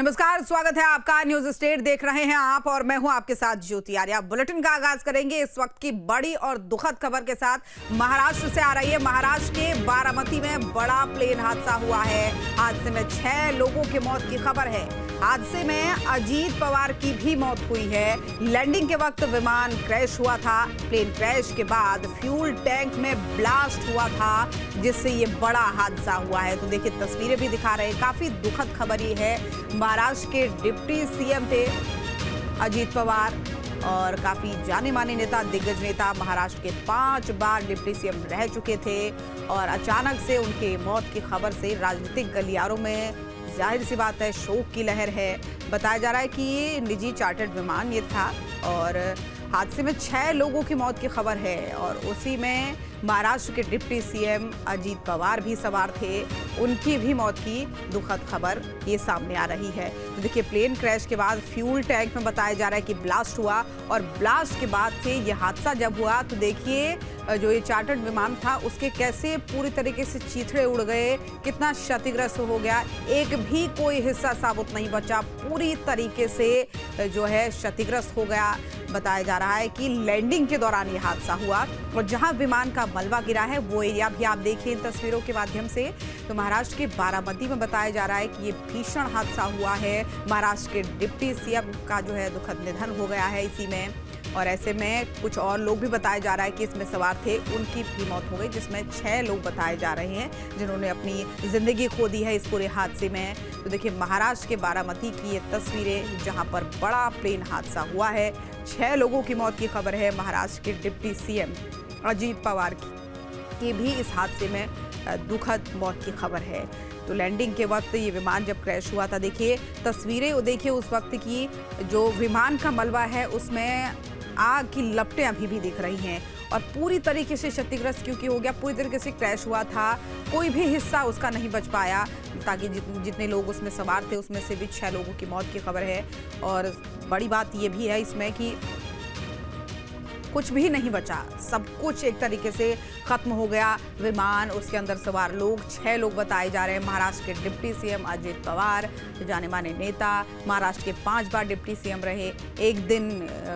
नमस्कार, स्वागत है आपका। न्यूज स्टेट देख रहे हैं आप और मैं हूं आपके साथ ज्योति आर्या। बुलेटिन का आगाज करेंगे इस वक्त की बड़ी और दुखद खबर के साथ। महाराष्ट्र से आ रही है। महाराष्ट्र के बारामती में बड़ा प्लेन हादसा हुआ है। हादसे में 6 लोगों की मौत की खबर है। हादसे में अजीत पवार की भी मौत हुई है। लैंडिंग के वक्त विमान क्रैश हुआ था। प्लेन क्रैश के बाद फ्यूल टैंक में ब्लास्ट हुआ था, जिससे ये बड़ा हादसा हुआ है। तो देखिए, तस्वीरें भी दिखा रहे हैं। काफी दुखद खबर ये है। महाराष्ट्र के डिप्टी सीएम थे अजीत पवार और काफी जाने माने नेता, दिग्गज नेता। महाराष्ट्र के 5 बार डिप्टी सीएम रह चुके थे और अचानक से उनके मौत की खबर से राजनीतिक गलियारों में जाहिर सी बात है शोक की लहर है। बताया जा रहा है कि ये निजी चार्टर्ड विमान ये था और हादसे में 6 लोगों की मौत की खबर है और उसी में महाराष्ट्र के डिप्टी सीएम अजीत पवार भी सवार थे। उनकी भी मौत की दुखद खबर ये सामने आ रही है। तो देखिए, प्लेन क्रैश के बाद फ्यूल टैंक में बताया जा रहा है कि ब्लास्ट हुआ और ब्लास्ट के बाद से ये हादसा जब हुआ तो देखिए जो ये चार्टर्ड विमान था उसके कैसे पूरी तरीके से चीथड़े उड़ गए, कितना क्षतिग्रस्त हो गया। एक भी कोई हिस्सा साबुत नहीं बचा, पूरी तरीके से जो है क्षतिग्रस्त हो गया। बताया जा रहा है कि लैंडिंग के दौरान ये हादसा हुआ और जहां विमान का मलबा गिरा है वो एरिया भी आप देखिए इन तस्वीरों के माध्यम से। तो महाराष्ट्र के बारामती में बताया जा रहा है कि ये भीषण हादसा हुआ है। महाराष्ट्र के डिप्टी सीएम का जो है दुखद निधन हो गया है इसी में। और ऐसे में कुछ और लोग भी बताया जा रहा है कि इसमें सवार थे, उनकी भी मौत हो गई, जिसमें 6 लोग बताए जा रहे हैं जिन्होंने अपनी जिंदगी खो दी है इस पूरे हादसे में। तो देखिए, महाराष्ट्र के बारामती की ये तस्वीरें जहां पर बड़ा प्लेन हादसा हुआ है। 6 लोगों की मौत की खबर है। महाराष्ट्र के डिप्टी सीएम अजीत पवार की भी इस हादसे में दुखद मौत की खबर है। तो लैंडिंग के वक्त ये विमान जब क्रैश हुआ था, देखिए तस्वीरें वो देखिए उस वक्त की। जो विमान का मलबा है उसमें आग की लपटें अभी भी दिख रही हैं और पूरी तरीके से क्षतिग्रस्त क्योंकि हो गया, पूरी तरीके से क्रैश हुआ था, कोई भी हिस्सा उसका नहीं बच पाया। ताकि जितने लोग उसमें सवार थे उसमें से भी 6 लोगों की मौत की खबर है। और बड़ी बात ये भी है इसमें कि कुछ भी नहीं बचा, सब कुछ एक तरीके से खत्म हो गया। विमान, उसके अंदर सवार लोग, 6 लोग बताए जा रहे हैं। महाराष्ट्र के डिप्टी सीएम अजीत पवार, जाने माने नेता, महाराष्ट्र के 5 बार डिप्टी सीएम रहे, एक दिन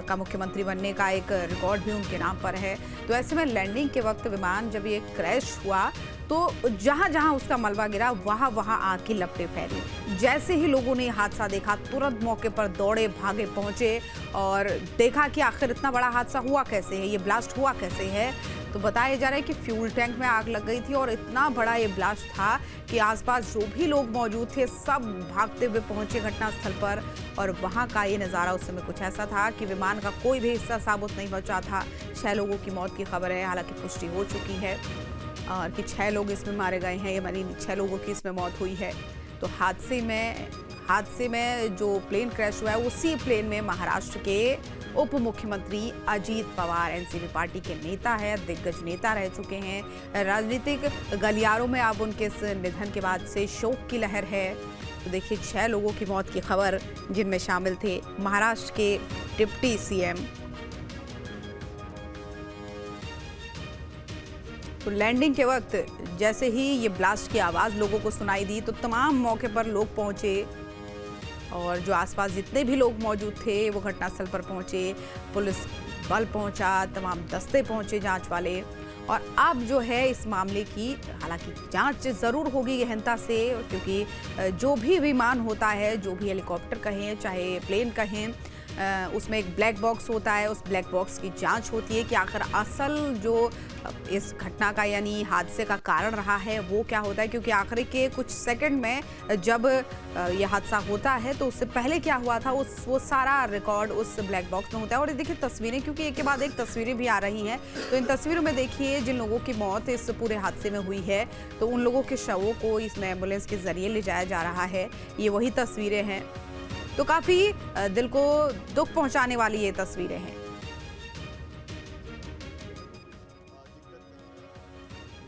का मुख्यमंत्री बनने का एक रिकॉर्ड भी उनके नाम पर है। तो ऐसे में लैंडिंग के वक्त विमान जब ये क्रैश हुआ तो जहां जहां उसका मलबा गिरा वहां वहां आग की लपटें फैली। जैसे ही लोगों ने हादसा देखा तुरंत मौके पर दौड़े भागे पहुंचे और देखा कि आखिर इतना बड़ा हादसा हुआ कैसे है, ये ब्लास्ट हुआ कैसे है। तो बताया जा रहा है कि फ्यूल टैंक में आग लग गई थी और इतना बड़ा ये ब्लास्ट था कि आसपास जो भी लोग मौजूद थे सब भागते हुए पहुंचे घटनास्थल पर। और वहां का ये नज़ारा उस समय कुछ ऐसा था कि विमान का कोई भी हिस्सा साबुत नहीं बचा था। 6 लोगों की मौत की खबर है, हालांकि पुष्टि हो चुकी है और कि 6 लोग इसमें मारे गए हैं, ये मानी 6 लोगों की इसमें मौत हुई है। तो हादसे में जो प्लेन क्रैश हुआ है उसी प्लेन में महाराष्ट्र के उप मुख्यमंत्री अजीत पवार, एनसीपी पार्टी के नेता है, दिग्गज नेता रह चुके हैं। राजनीतिक गलियारों में अब उनके इस निधन के बाद से शोक की लहर है। तो देखिए, 6 लोगों की मौत की खबर, जिनमें शामिल थे महाराष्ट्र के डिप्टी सीएम। तो लैंडिंग के वक्त जैसे ही ये ब्लास्ट की आवाज़ लोगों को सुनाई दी तो तमाम मौके पर लोग पहुंचे और जो आसपास जितने भी लोग मौजूद थे वो घटनास्थल पर पहुंचे। पुलिस बल पहुंचा, तमाम दस्ते पहुंचे, जांच वाले। और अब जो है इस मामले की हालांकि जांच ज़रूर होगी गहनता से, क्योंकि जो भी विमान होता है, जो भी हेलीकॉप्टर कहें चाहे प्लेन कहें, उसमें एक ब्लैक बॉक्स होता है। उस ब्लैक बॉक्स की जांच होती है कि आखिर असल जो इस घटना का यानी हादसे का कारण रहा है वो क्या होता है। क्योंकि आखिरी के कुछ सेकंड में जब यह हादसा होता है तो उससे पहले क्या हुआ था वो सारा रिकॉर्ड उस ब्लैक बॉक्स में होता है। और देखिए तस्वीरें, क्योंकि एक के बाद एक तस्वीरें भी आ रही हैं, तो इन तस्वीरों में देखिए जिन लोगों की मौत इस पूरे हादसे में हुई है तो उन लोगों के शवों को इसमें एम्बुलेंस के जरिए ले जाया जा रहा है। ये वही तस्वीरें हैं। तो काफी दिल को दुख पहुंचाने वाली ये तस्वीरें हैं।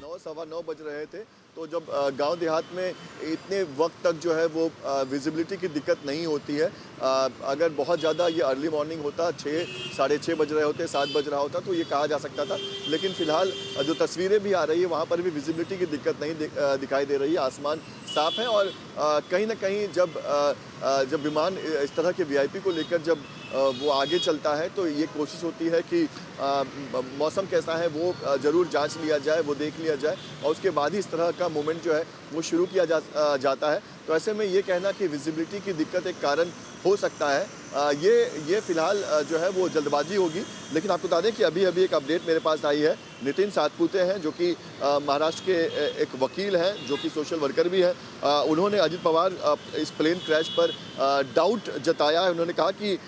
9:15 बज रहे थे तो जब गांव देहात में इतने वक्त तक जो है वो विजिबिलिटी की दिक्कत नहीं होती है। अगर बहुत ज़्यादा ये अर्ली मॉर्निंग होता, 6, साढ़े 6 बज रहे होते, 7 बज रहा होता तो ये कहा जा सकता था। लेकिन फिलहाल जो तस्वीरें भी आ रही है वहाँ पर भी विजिबिलिटी की दिक्कत नहीं दिखाई दे रही है। आसमान साफ है और कहीं ना कहीं जब विमान इस तरह के वीआईपी को लेकर जब वो आगे चलता है तो ये कोशिश होती है कि मौसम कैसा है वो ज़रूर जांच लिया जाए, वो देख लिया जाए और उसके बाद ही इस तरह का मूवमेंट जो है वो शुरू किया जाता है। तो ऐसे में ये कहना कि विजिबिलिटी की दिक्कत एक कारण हो सकता है, ये फिलहाल जो है वो जल्दबाजी होगी। लेकिन आपको बता दें कि अभी एक अपडेट मेरे पास आई है। नितिन सातपुते हैं जो कि महाराष्ट्र के एक वकील हैं, जो कि सोशल वर्कर भी हैं। उन्होंने अजित पवार इस प्लेन क्रैश पर डाउट जताया है। उन्होंने कहा कि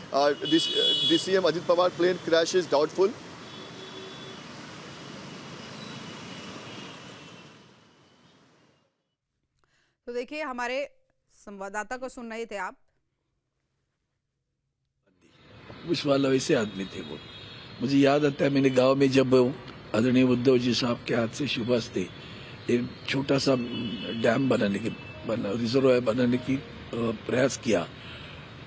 DCM Ajit Pawar plane crash is doubtful. तो देखिए, हमारे संवाददाता को सुन रहे थे आप। उस वाला वैसे आदमी थे वो। मुझे याद आता है मैंने गांव में जब आदरणीय उद्धव जी साहब के हाथ से शुभाष थे एक छोटा सा डैम रिजर्वायर बनाने की प्रयास किया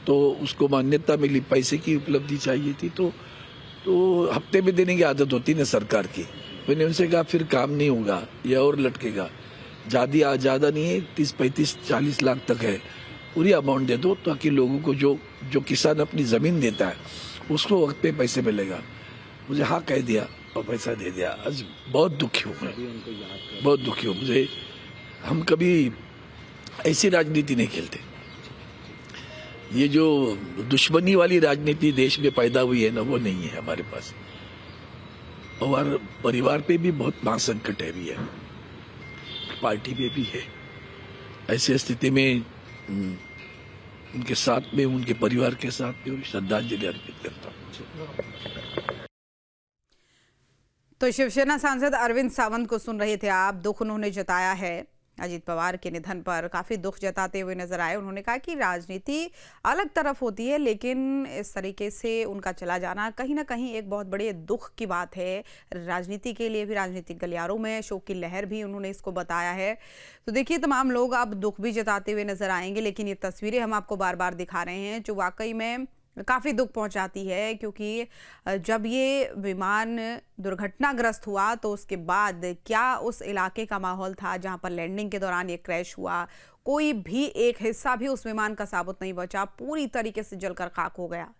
तो उसको मान्यता मिली, पैसे की उपलब्धि चाहिए थी तो हफ्ते में देने की आदत होती ना सरकार की। मैंने उनसे कहा फिर काम नहीं होगा, यह और लटकेगा, ज़्यादा नहीं है, 30-35-40 लाख तक है, पूरी अमाउंट दे दो ताकि लोगों को जो किसान अपनी ज़मीन देता है उसको वक्त पे पैसे मिलेगा। मुझे हाँ कह दिया और पैसा दे दिया। आज बहुत दुखी हूँ मैं, बहुत दुखी हूँ। मुझे हम कभी ऐसी राजनीति नहीं खेलते। ये जो दुश्मनी वाली राजनीति देश में पैदा हुई है ना, वो नहीं है हमारे पास। और परिवार पे भी बहुत महासंकट है भी है, पार्टी में भी है। ऐसी स्थिति में उनके साथ में, उनके परिवार के साथ में श्रद्धांजलि अर्पित करता हूँ। तो शिवसेना सांसद अरविंद सावंत को सुन रहे थे आप। दुख उन्होंने जताया है अजित पवार के निधन पर, काफी दुख जताते हुए नजर आए। उन्होंने कहा कि राजनीति अलग तरफ होती है, लेकिन इस तरीके से उनका चला जाना कहीं ना कहीं एक बहुत बड़े दुख की बात है राजनीति के लिए भी। राजनीतिक गलियारों में शोक की लहर भी उन्होंने इसको बताया है। तो देखिए, तमाम लोग अब दुख भी जताते हुए नजर आएंगे, लेकिन ये तस्वीरें हम आपको बार बार दिखा रहे हैं जो वाकई में काफ़ी दुख पहुंचाती है। क्योंकि जब ये विमान दुर्घटनाग्रस्त हुआ तो उसके बाद क्या उस इलाके का माहौल था जहां पर लैंडिंग के दौरान ये क्रैश हुआ। कोई भी एक हिस्सा भी उस विमान का साबुत नहीं बचा, पूरी तरीके से जलकर खाक हो गया।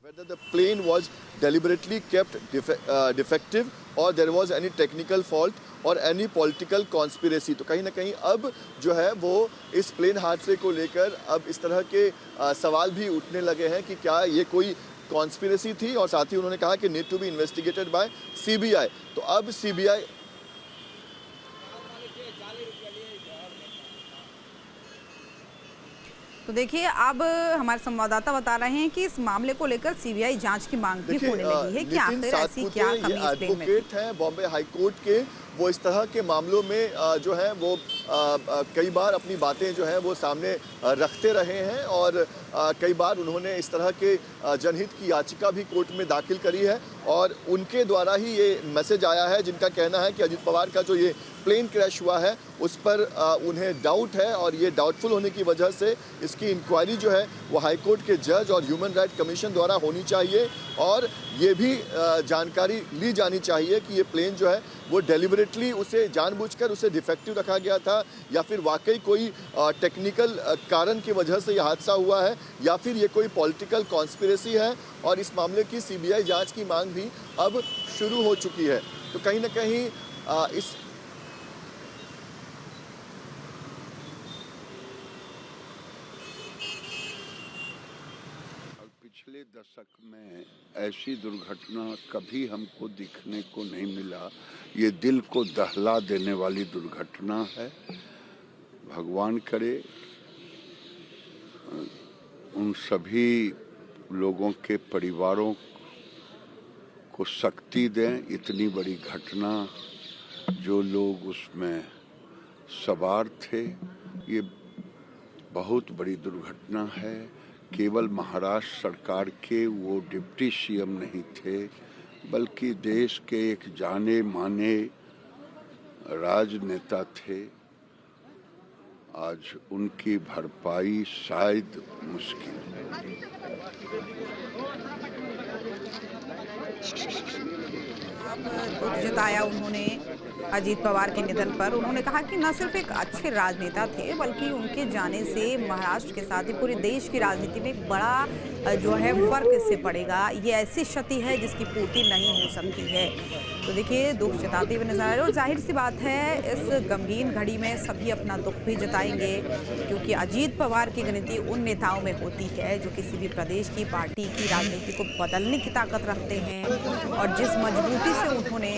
Whether the plane was deliberately kept defective or there was any technical fault or any political conspiracy। तो कहीं ना कहीं अब जो है वो इस प्लेन हादसे को लेकर अब इस तरह के सवाल भी उठने लगे हैं कि क्या ये कोई कॉन्स्पिरेसी थी। और साथ ही उन्होंने कहा कि need to be investigated by CBI। तो अब CBI तो देखिए, अब हमारे संवाददाता बता रहे हैं कि इस मामले को लेकर CBI जांच की मांग भी होने लगी है कि आखिर ऐसी क्या कमी इस प्लेन में थी। एडवोकेट हैं बॉम्बे हाई कोर्ट के, वो इस तरह के मामलों में जो है वो कई बार अपनी बातें जो है वो सामने रखते रहे हैं और कई बार उन्होंने इस तरह के जनहित की याचिका भी कोर्ट में दाखिल करी है। और उनके द्वारा ही ये मैसेज आया है, जिनका कहना है कि अजित पवार का जो ये प्लेन क्रैश हुआ है उस पर उन्हें डाउट है और ये डाउटफुल होने की वजह से इसकी इंक्वायरी जो है वो हाई कोर्ट के जज और ह्यूमन राइट कमीशन द्वारा होनी चाहिए। और ये भी जानकारी ली जानी चाहिए कि ये प्लेन जो है वो डेलिबरेटली उसे जानबूझकर उसे डिफेक्टिव रखा गया था या फिर वाकई कोई टेक्निकल कारण की वजह से यह हादसा हुआ है या फिर ये कोई पॉलिटिकल कॉन्स्पिरेसी है। और इस मामले की CBI जांच की मांग भी अब शुरू हो चुकी है। तो कहीं ना कहीं इस पिछले दशक में ऐसी दुर्घटना कभी हमको दिखने को नहीं मिला। ये दिल को दहला देने वाली दुर्घटना है। भगवान करे उन सभी लोगों के परिवारों को शक्ति दें। इतनी बड़ी घटना, जो लोग उसमें सवार थे, ये बहुत बड़ी दुर्घटना है। केवल महाराष्ट्र सरकार के वो डिप्टी CM नहीं थे, बल्कि देश के एक जाने माने राजनेता थे। आज उनकी भरपाई शायद मुश्किल है। दुख जताया उन्होंने अजीत पवार के निधन पर। उन्होंने कहा कि न सिर्फ एक अच्छे राजनेता थे, बल्कि उनके जाने से महाराष्ट्र के साथ ही पूरे देश की राजनीति में एक बड़ा जो है फर्क इससे पड़ेगा। ये ऐसी क्षति है जिसकी पूर्ति नहीं हो सकती है। तो देखिए, दुख जताते हुए नजर आ रहे हैं और जाहिर सी बात है इस गमगीन घड़ी में सभी अपना दुख भी जताएंगे, क्योंकि अजीत पवार की गिनती उन नेताओं में होती है जो किसी भी प्रदेश की पार्टी की राजनीति को बदलने की ताकत रखते हैं। और जिस मजबूती से उन्होंने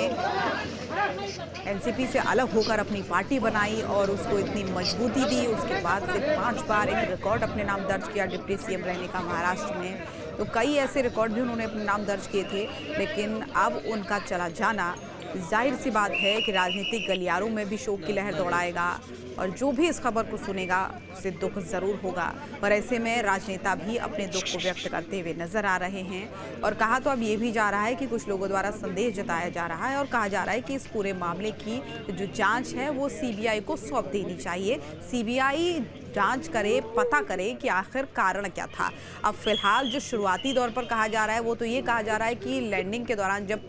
एनसीपी से अलग होकर अपनी पार्टी बनाई और उसको इतनी मजबूती दी, उसके बाद से 5 बार एक रिकॉर्ड अपने नाम दर्ज किया डिप्टी सीएम रहने का महाराष्ट्र में। तो कई ऐसे रिकॉर्ड भी उन्होंने अपने नाम दर्ज किए थे, लेकिन अब उनका चला जाना जाहिर सी बात है कि राजनीतिक गलियारों में भी शोक की लहर दौड़ाएगा और जो भी इस खबर को सुनेगा उसे दुख जरूर होगा। पर ऐसे में राजनेता भी अपने दुख को व्यक्त करते हुए नजर आ रहे हैं और कहा तो अब ये भी जा रहा है कि कुछ लोगों द्वारा संदेह जताया जा रहा है और कहा जा रहा है कि इस पूरे मामले की जो जांच है वो सीबीआई को सौंप देनी चाहिए। सीबीआई जांच करे, पता करे कि आखिर कारण क्या था। अब फिलहाल जो शुरुआती दौर पर कहा जा रहा है वो तो ये कहा जा रहा है कि लैंडिंग के दौरान जब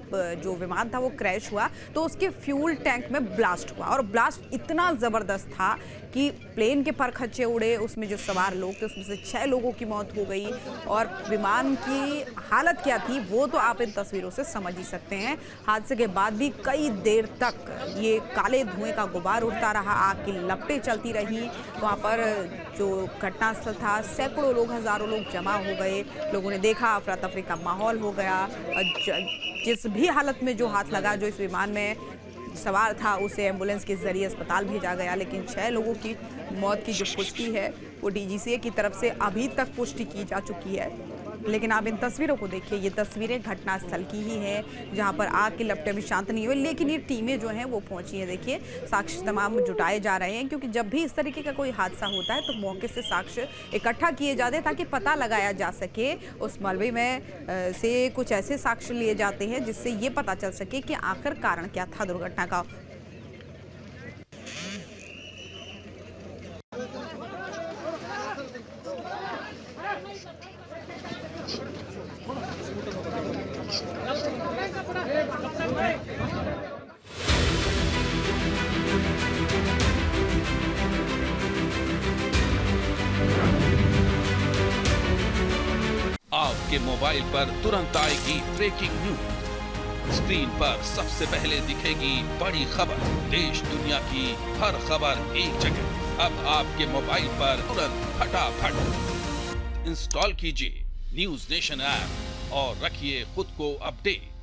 जो विमान था वो क्रैश हुआ तो उसके फ्यूल टैंक में ब्लास्ट हुआ और ब्लास्ट इतना ज़बरदस्त था कि प्लेन के पर खच्चे उड़े, उसमें जो सवार लोग थे उसमें से 6 लोगों की मौत हो गई। और विमान की हालत क्या थी वो तो आप इन तस्वीरों से समझ ही सकते हैं। हादसे के बाद भी कई देर तक ये काले धुएं का गुबार उड़ता रहा, आग की लपटें चलती रही। वहाँ पर जो घटनास्थल था सैकड़ों लोग, हज़ारों लोग जमा हो गए। लोगों ने देखा, अफरा तफरी का माहौल हो गया। जिस भी हालत में जो हाथ लगा, जो इस विमान में सवार था, उसे एम्बुलेंस के जरिए अस्पताल भेजा गया। लेकिन 6 लोगों की मौत की जो पुष्टि है वो डीजीसीए की तरफ से अभी तक पुष्टि की जा चुकी है। लेकिन आप इन तस्वीरों को देखिए, ये तस्वीरें घटनास्थल की ही हैं जहां पर आग की लपटें भी शांत नहीं हुई, लेकिन ये टीमें जो हैं वो पहुंची हैं। देखिए, साक्ष्य तमाम जुटाए जा रहे हैं क्योंकि जब भी इस तरीके का कोई हादसा होता है तो मौके से साक्ष्य इकट्ठा किए जाते हैं ताकि पता लगाया जा सके। उस मलबे में से कुछ ऐसे साक्ष्य लिए जाते हैं जिससे ये पता चल सके कि आखिर कारण क्या था दुर्घटना का। आपके मोबाइल पर तुरंत आएगी ब्रेकिंग न्यूज। स्क्रीन पर सबसे पहले दिखेगी बड़ी खबर। देश दुनिया की हर खबर एक जगह। अब आपके मोबाइल पर तुरंत फटाफट इंस्टॉल कीजिए न्यूज नेशन ऐप और रखिए खुद को अपडेट।